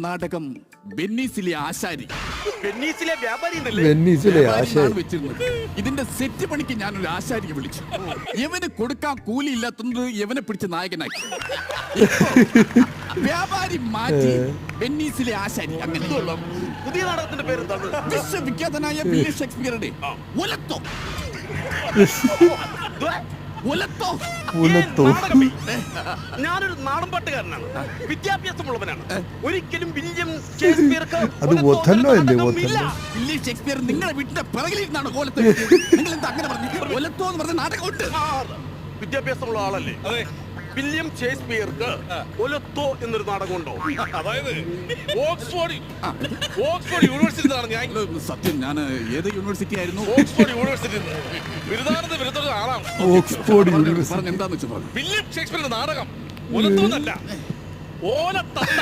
നാടകം വെന്നീസിലെ ആശാരി. വെന്നീസിലെ വ്യാപാരി വെച്ചിരുന്നത്. ഇതിന്റെ സെറ്റ് പണിക്ക് ഞാനൊരു ആശാരിയെ വിളിച്ചു. യവന് കൊടുക്കാൻ കൂലി ഇല്ലാത്തത് യവനെ പിടിച്ച് നായകനാക്കി. വ്യാപാരി മാറ്റി വെന്നീസിലെ ആശാരി. അങ്ങനെ പുതിയ നാടകത്തിന്റെ പേരെന്താണ്? വിശ്വവിഖ്യാതനായ വില്യം ഷേക്സ്പിയറുടെ ഒലത്തോ. ഞാനൊരു നാടൻ പാട്ടുകാരനാണ്, വിദ്യാഭ്യാസമുള്ളവനാണ്. ഒരിക്കലും വില്യം ഷേക്സ്പിയർക്ക് വില്യം ഷേക്സ്പിയർ നിങ്ങളുടെ വീട്ടിന്റെ പിറകിലിരുന്നാണ് കോലത്ത്. നിങ്ങൾ എന്താ അങ്ങനെ പറഞ്ഞു? ഒലത്തോ എന്ന് പറഞ്ഞ നാടകമുണ്ട്. വിദ്യാഭ്യാസമുള്ള ആളല്ലേ? വില്യം ഷേക്സ്പിയർക്ക് ഒലത്തോ എന്നൊരു നാടകമുണ്ടോ? അതായത് ഓക്സ്ഫോർഡ് യൂണിവേഴ്സിറ്റിയിലാണ് ഞാൻ. സത്യം, ഞാൻ ഏത് യൂണിവേഴ്സിറ്റി ആയിരുന്നു? ഓക്സ്ഫോർഡ് യൂണിവേഴ്സിറ്റി ബിരുദാനന്ദ ആളാണ്. Oxford university. എന്താന്ന് വെച്ചാൽ വില്യം ഷേക്സ്പിയറിന്റെ നാടകം ഒലത്തോ എന്നല്ല, ഓലത്തണ്ട.